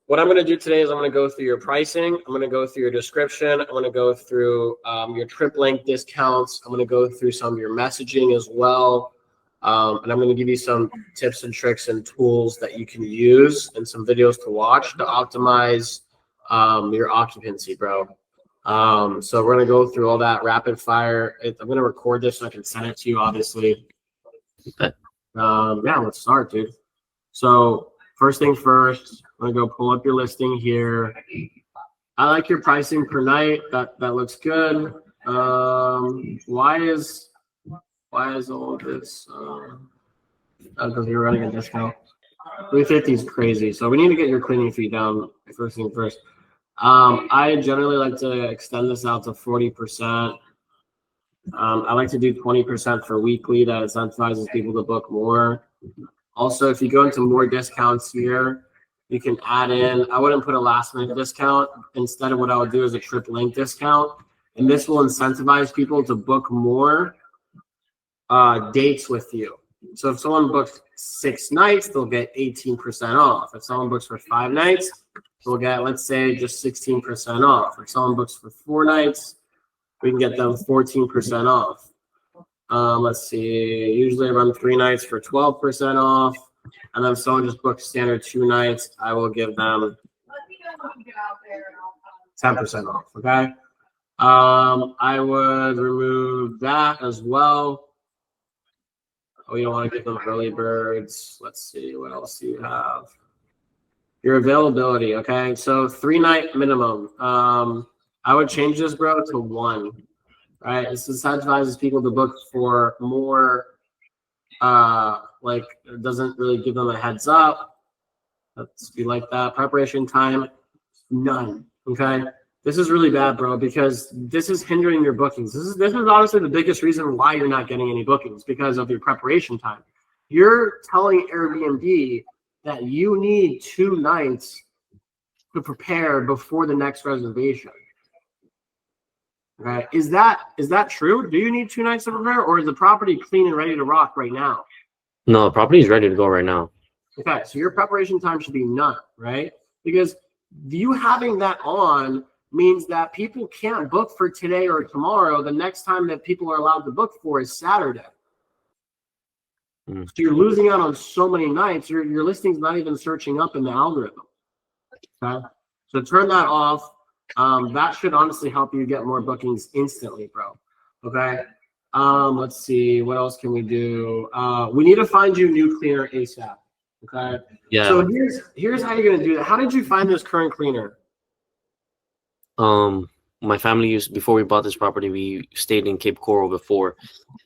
what I'm going to do today is I'm going to go through your pricing. I'm going to go through your description. I'm going to go through your trip length discounts. I'm going to go through some of your messaging as well. And I'm going to give you some tips and tricks and tools that you can use and some videos to watch to optimize your occupancy, bro. So we're going to go through all that rapid fire. I'm going to record this so I can send it to you, obviously. Okay. Yeah, let's start, dude. So first thing first, I'm going to go pull up your listing here. I like your pricing per night. That looks good. Why is all of this? Because you're running a discount. 350 is crazy. So we need to get your cleaning fee down first thing first. I generally like to extend this out to 40%. I like to do 20% for weekly. That incentivizes people to book more. Also, if you go into more discounts here, you can add in, I wouldn't put a last minute discount. Instead of what I would do is a trip length discount. And this will incentivize people to book more dates with you. So if someone books 6 nights, they'll get 18% off. If someone books for 5 nights, they'll get, let's say, just 16% off. If someone books for 4 nights, we can get them 14% off. Let's see, usually I run 3 nights for 12% off. And then if someone just books standard 2 nights, I will give them 10% off, okay? I would remove that as well. Oh, you don't want to give them early birds. Let's see, what else do you have? Your availability, okay? So 3-night minimum. I would change this, bro, to 1, right? This incentivizes people to book for more, like it doesn't really give them a heads up. Let's be like that. Preparation time, none, okay? This is really bad, bro, because this is hindering your bookings. This is honestly the biggest reason why you're not getting any bookings, because of your preparation time. You're telling Airbnb that you need 2 nights to prepare before the next reservation. Okay, is that true? Do you need 2 nights to prepare, or is the property clean and ready to rock right now? No, the property is ready to go right now. Okay, so your preparation time should be none, right? Because you having that on means that people can't book for today or tomorrow. The next time that people are allowed to book for is Saturday. So you're losing out on so many nights. Your listing's not even searching up in the algorithm. Okay, so turn that off. That should honestly help you get more bookings instantly, bro. Okay. Let's see, what else can we do? We need to find you a new cleaner ASAP. Okay. Yeah. So here's how you're gonna do that. How did you find this current cleaner? My family before we bought this property, we stayed in Cape Coral before,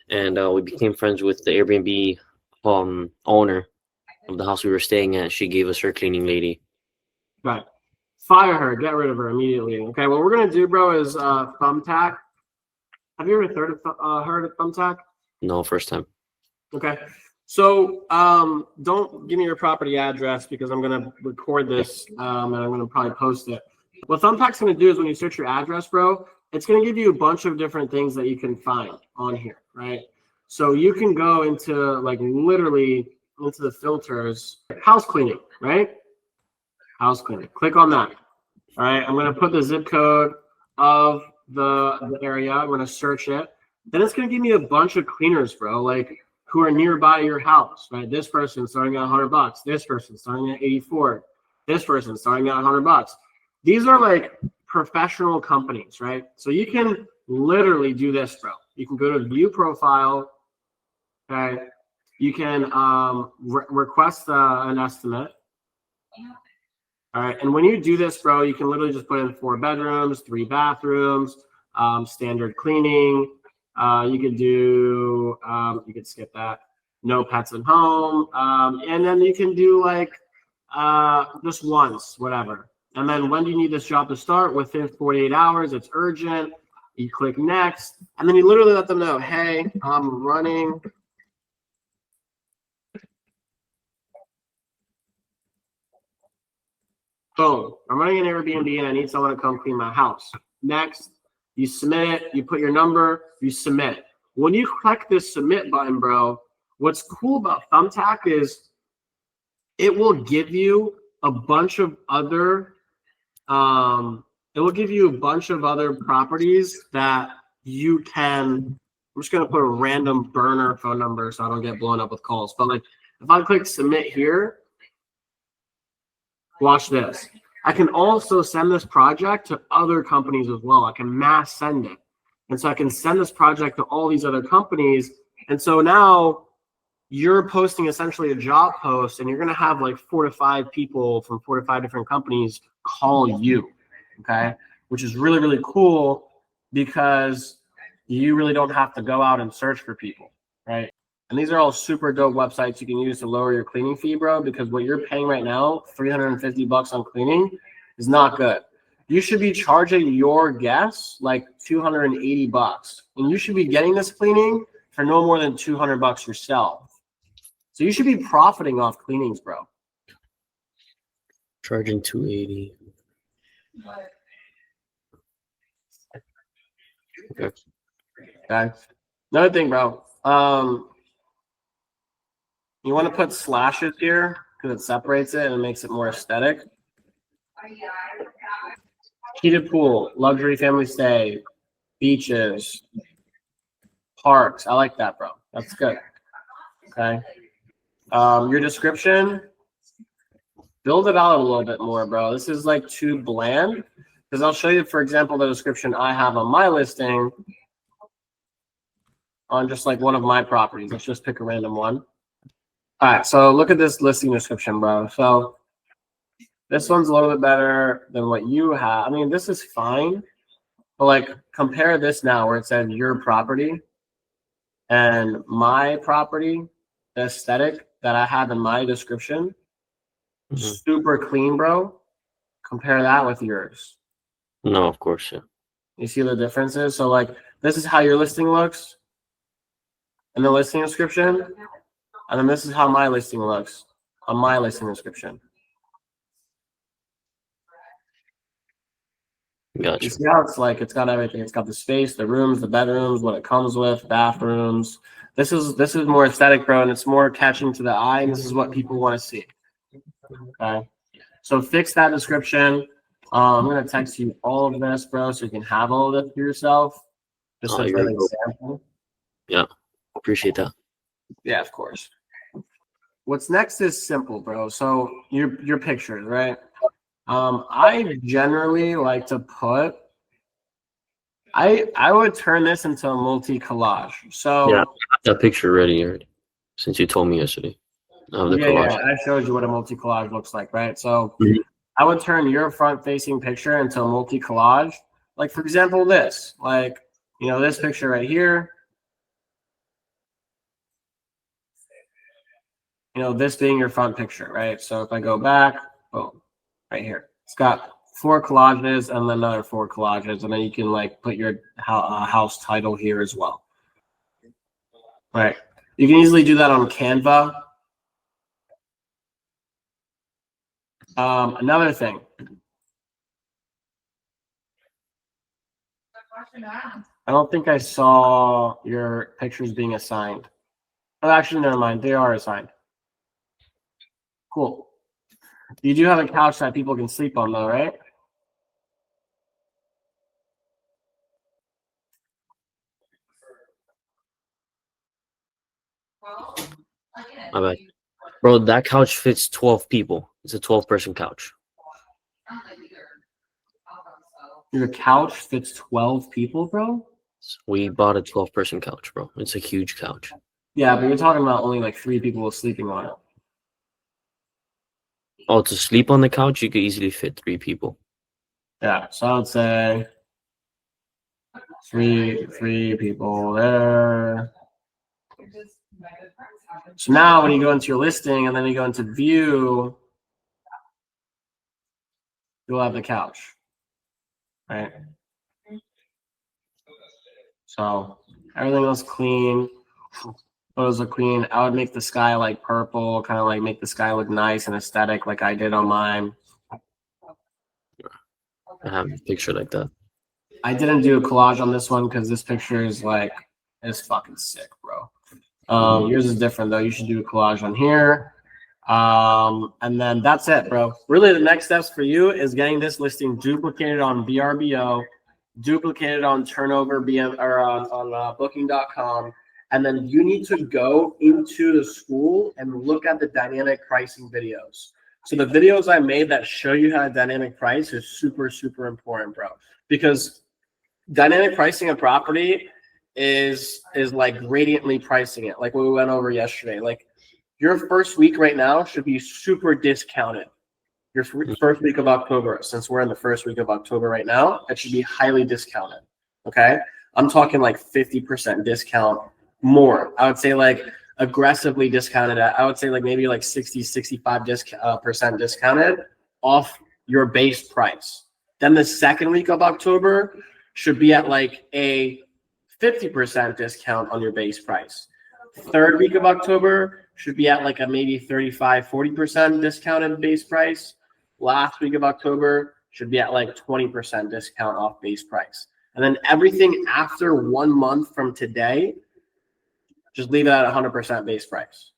and we became friends with the Airbnb owner of the house we were staying at. She gave us her cleaning lady. Right. Fire her, get rid of her immediately. Okay, what we're gonna do, bro, is Thumbtack. Have you ever heard of Thumbtack? No, first time. Okay. So don't give me your property address, because I'm gonna record this and I'm gonna probably post it. What Thumbtack's gonna do is when you search your address, bro, it's gonna give you a bunch of different things that you can find on here, right? So you can go into like literally into the filters, house cleaning, right? House cleaning. Click on that. All right, I'm gonna put the zip code of the area. I'm gonna search it. Then it's gonna give me a bunch of cleaners, bro, like who are nearby your house, right? This person starting at $100. This person starting at 84. This person starting at $100. These are like professional companies, right? So you can literally do this, bro. You can go to view profile. Okay. You can request an estimate. All right. And when you do this, bro, you can literally just put in 4 bedrooms, 3 bathrooms, standard cleaning. You could do, you could skip that. No pets at home. And then you can do like just once, whatever. And then when do you need this job to start? Within 48 hours, it's urgent. You click next. And then you literally let them know, hey, I'm running. Boom. I'm running an Airbnb and I need someone to come clean my house. Next, you submit it. You put your number. You submit. When you click this submit button, bro, what's cool about Thumbtack is it will give you a bunch of other, it will give you a bunch of other properties that you can. I'm just gonna put a random burner phone number so I don't get blown up with calls. But like, if I click submit here, watch this. I can also send this project to other companies as well. I can mass send it. And so I can send this project to all these other companies. And so now you're posting essentially a job post, and you're going to have like 4 to 5 people from 4 to 5 different companies call you. Okay. Which is really, really cool because you really don't have to go out and search for people. Right. And these are all super dope websites you can use to lower your cleaning fee, bro, because what you're paying right now, $350 on cleaning, is not good. You should be charging your guests like $280, and you should be getting this cleaning for no more than $200 yourself. So you should be profiting off cleanings, bro. Charging $280. Okay. Another thing, bro. You want to put slashes here because it separates it and it makes it more aesthetic. Heated pool, luxury family stay, beaches, parks. I like that, bro. That's good. Okay. Your description, build it out a little bit more, bro. This is like too bland, because I'll show you, for example, the description I have on my listing on just like one of my properties. Let's just pick a random one. All right, so look at this listing description, bro. So this one's a little bit better than what you have. I mean, this is fine, but like compare this now where it said your property and my property, the aesthetic that I have in my description, super clean, bro. Compare that with yours. No, of course, yeah. You see the differences? So like this is how your listing looks in the listing description. And then this is how my listing looks on my listing description. Gotcha. You see how it's like it's got everything. It's got the space, the rooms, the bedrooms, what it comes with, bathrooms. This is more aesthetic, bro, and it's more catching to the eye, and this is what people want to see. Okay. So fix that description. I'm gonna text you all of this, bro, so you can have all of this for yourself. Just as an example. Yeah. Appreciate that. Yeah, of course. What's next is simple, bro. So your pictures, right? I generally like to put. I would turn this into a multi-collage. So yeah, I have that picture ready already, since you told me yesterday. Yeah, I showed you what a multi-collage looks like, right? So I would turn your front-facing picture into a multi-collage. Like for example, this, like this picture right here. This being your front picture, right? So if I go back, boom, right here. It's got 4 collages and then another 4 collages. And then you can like put your house title here as well. Right. You can easily do that on Canva. Another thing. I don't think I saw your pictures being assigned. Oh, actually, never mind. They are assigned. Cool. You do have a couch that people can sleep on, though, right? My bad. Bro, that couch fits 12 people. It's a 12-person couch. Your couch fits 12 people, bro? We bought a 12-person couch, bro. It's a huge couch. Yeah, but you're talking about only like 3 people sleeping on it. Oh, to sleep on the couch, you could easily fit 3 people. Yeah, so I would say three people there. So now when you go into your listing and then you go into view, you'll have the couch, right? So everything looks clean. Photos look clean. I would make the sky like purple, kind of like make the sky look nice and aesthetic like I did on mine. I have a picture like that. I didn't do a collage on this one because this picture is like, it's fucking sick, bro. Yours is different though. You should do a collage on here. And then that's it, bro. Really, the next steps for you is getting this listing duplicated on VRBO, duplicated on turnover BM or on booking.com. And then you need to go into the school and look at the dynamic pricing videos. So the videos I made that show you how to dynamic price is super, super important, bro. Because dynamic pricing a property is like gradiently pricing it, like what we went over yesterday. Like your first week right now should be super discounted. Your first week of October, since we're in the first week of October right now, it should be highly discounted. Okay, I'm talking like 50% discount more. I would say like aggressively discounted at, I would say like maybe like 60-65% discounted off your base price. Then the second week of October should be at like a 50% discount on your base price. Third week of October should be at like a maybe 35-40% discounted base price. Last week of October should be at like 20% discount off base price. And then everything after 1 month from today, just leave it at 100% base price,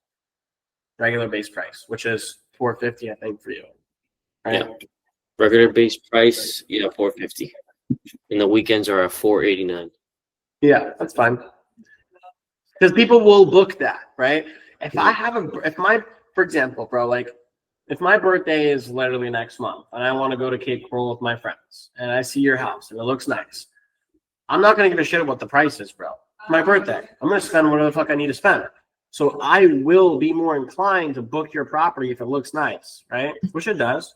regular base price, which is $450, I think, for you. Right? Yeah, regular base price, yeah, $450, and the weekends are at $489. Yeah, that's fine. Because people will book that, right? If I have for example, bro, like if my birthday is literally next month and I want to go to Cape Coral with my friends and I see your house and it looks nice, I'm not going to give a shit about the price is, bro. It's my birthday. I'm going to spend whatever the fuck I need to spend. So I will be more inclined to book your property if it looks nice, right? Which it does.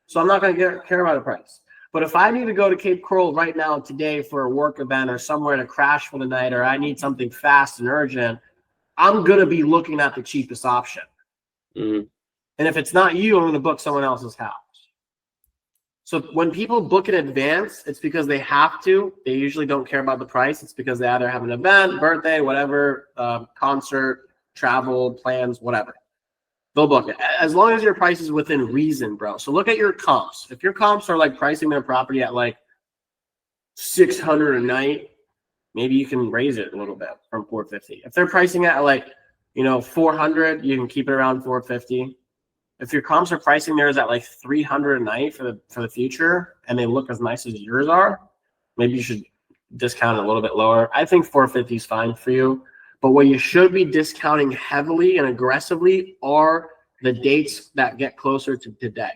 So I'm not going to care about the price. But if I need to go to Cape Coral right now today for a work event or somewhere to crash for the night, or I need something fast and urgent, I'm going to be looking at the cheapest option. Mm-hmm. And if it's not you, I'm going to book someone else's house. So when people book in advance, it's because they have to. They usually don't care about the price. It's because they either have an event, birthday, whatever, concert, travel, plans, whatever. They'll book it. As long as your price is within reason, bro. So look at your comps. If your comps are like pricing their property at like $600 a night, maybe you can raise it a little bit from $450. If they're pricing at like, $400, you can keep it around $450. If your comps are pricing theirs at like $300 a night for the future, and they look as nice as yours are, maybe you should discount it a little bit lower. I think $450 is fine for you. But what you should be discounting heavily and aggressively are the dates that get closer to today.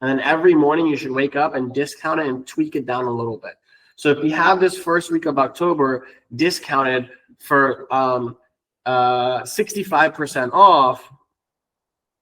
And then every morning you should wake up and discount it and tweak it down a little bit. So if you have this first week of October discounted for 65% off,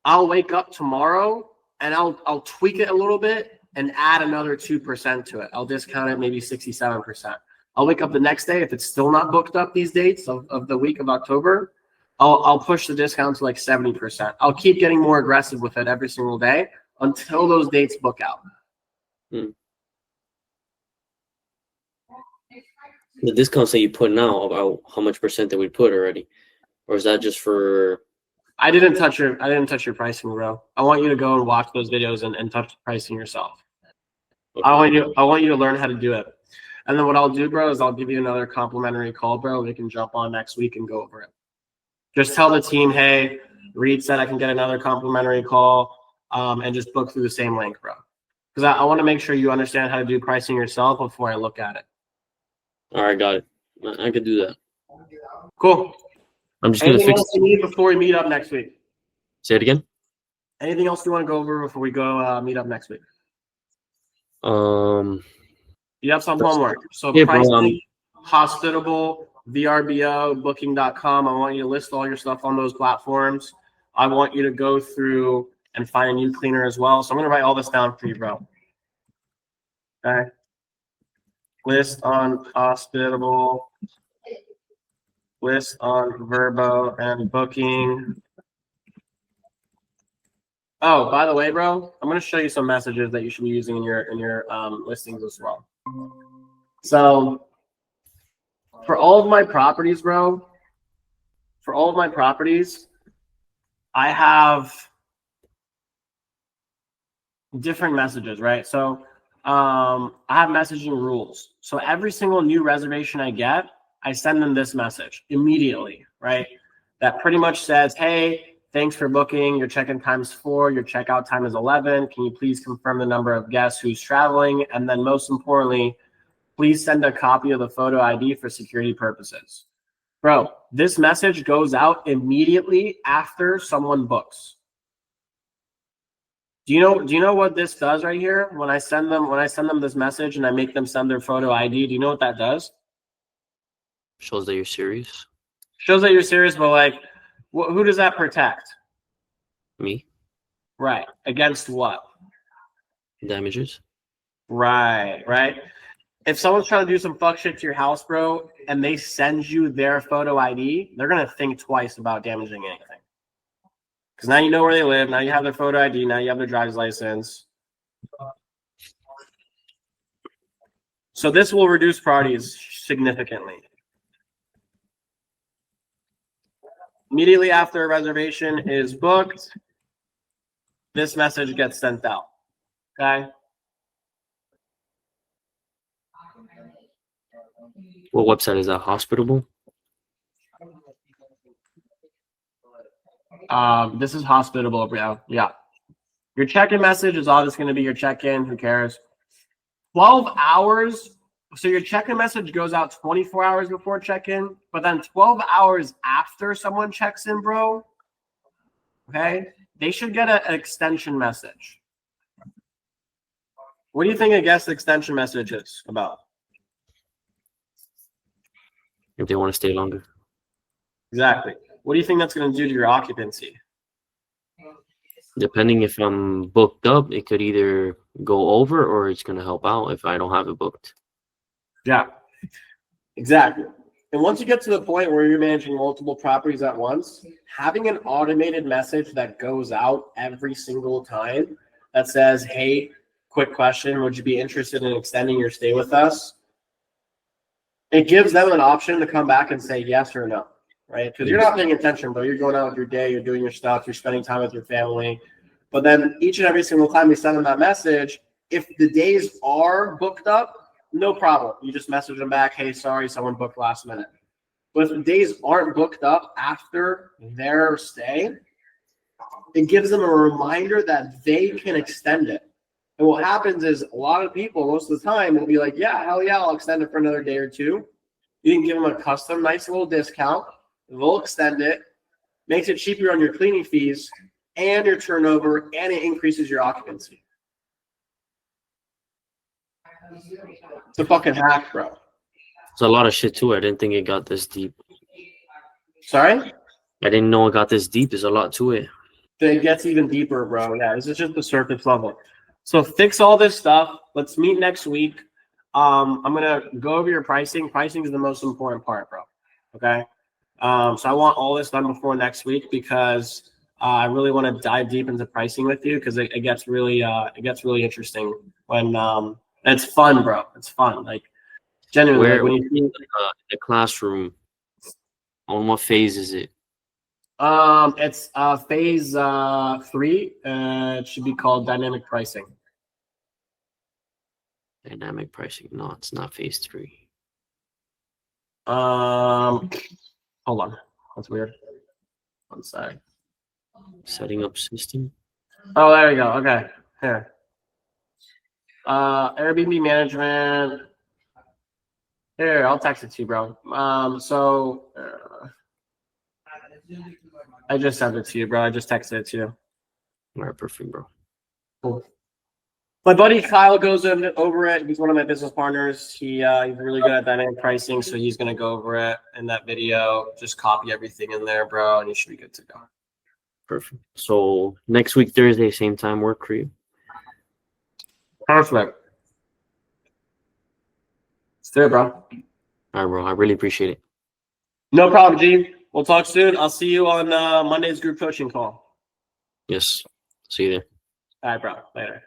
I'll wake up tomorrow and I'll tweak it a little bit and add another 2% to it. I'll discount it maybe 67%. I'll wake up the next day. If it's still not booked up these dates of the week of October, I'll push the discount to like 70%. I'll keep getting more aggressive with it every single day until those dates book out. The discounts that you put now, about how much percent that we put already, or is that just for? I didn't touch your pricing, bro. I want you to go and watch those videos and touch the pricing yourself. Okay. I want you to learn how to do it. And then what I'll do, bro, is I'll give you another complimentary call, bro. We can jump on next week and go over it. Just tell the team, hey, Reed said I can get another complimentary call, and just book through the same link, bro. Because I want to make sure you understand how to do pricing yourself before I look at it. All right, got it. I can do that. Cool. I'm just going to fix else you need before we meet up next week? Say it again? Anything else you want to go over before we go meet up next week? You have some homework. So yeah, pricing, hospitable, VRBO, booking.com. I want you to list all your stuff on those platforms. I want you to go through and find a new cleaner as well. So I'm going to write all this down for you, bro. Okay. List on hospitable, list on Verbo and booking. Oh, by the way, bro, I'm going to show you some messages that you should be using in your listings as well. So for all of my properties, bro, I have different messages, right? So I have messaging rules. So every single new reservation I get, I send them this message immediately, right? That pretty much says, hey, Thanks for booking. Your check-in time is 4. Your checkout time is 11. Can you please confirm the number of guests who's traveling? And then most importantly, please send a copy of the photo ID for security purposes. Bro, this message goes out immediately after someone books. Do you know what this does right here? When I send them this message and I make them send their photo ID, do you know what that does? Shows that you're serious. Shows that you're serious, but like, who does that protect? Me. Right. Against what? Damages. Right. If someone's trying to do some fuck shit to your house, bro, and they send you their photo ID, they're going to think twice about damaging anything. Because now you know where they live. Now you have their photo ID. Now you have their driver's license. So this will reduce parties significantly. Immediately after a reservation is booked, this message gets sent out. Okay? What website is that? Hospitable? This is hospitable, bro. Yeah. Your check-in message is all that's going to be your check-in. Who cares? 12 hours. So your check-in message goes out 24 hours before check-in, but then 12 hours after someone checks in, bro, okay, they should get an extension message. What do you think a guest extension message is about? If they want to stay longer. Exactly. What do you think that's going to do to your occupancy? Depending if I'm booked up, it could either go over or it's going to help out if I don't have it booked. Yeah, exactly. And once you get to the point where you're managing multiple properties at once, having an automated message that goes out every single time that says, hey, quick question, would you be interested in extending your stay with us? It gives them an option to come back and say yes or no, right? Because you're not paying attention, bro. You're going out with your day, you're doing your stuff, you're spending time with your family. But then each and every single time we send them that message, if the days are booked up, no problem. You just message them back, hey, sorry, someone booked last minute. But if the days aren't booked up after their stay, it gives them a reminder that they can extend it. And what happens is a lot of people, most of the time, will be like, yeah, hell yeah, I'll extend it for another day or two. You can give them a custom, nice little discount. They'll extend it, makes it cheaper on your cleaning fees and your turnover, and it increases your occupancy. It's a fucking hack, bro. There's a lot of shit too. I didn't think it got this deep. Sorry? I didn't know it got this deep. There's a lot to it. It gets even deeper, bro. Yeah, this is just the surface level. So fix all this stuff. Let's meet next week. I'm gonna go over your pricing. Pricing is the most important part, bro. Okay. So I want all this done before next week because I really want to dive deep into pricing with you because it gets really interesting when it's fun, bro. It's fun. Like genuinely, Where like, when you see the classroom, on what phase is it? it's phase 3. It should be called dynamic pricing. Dynamic pricing. No, it's not phase 3. Hold on. That's weird. One sec. Setting up system. Oh, there you go. Okay. Here. Airbnb management. Here, I'll text it to you, bro. I just sent it to you, bro. I just texted it to you. All right, perfect, bro. Cool. My buddy Kyle goes over it. He's one of my business partners. He's really good at dynamic pricing, so he's gonna go over it in that video. Just copy everything in there, bro, and you should be good to go. Perfect. So next week, Thursday, same time work for you? Perfect. Let's do it, bro. All right, bro. I really appreciate it. No problem, G. We'll talk soon. I'll see you on Monday's group coaching call. Yes. See you there. All right, bro. Later.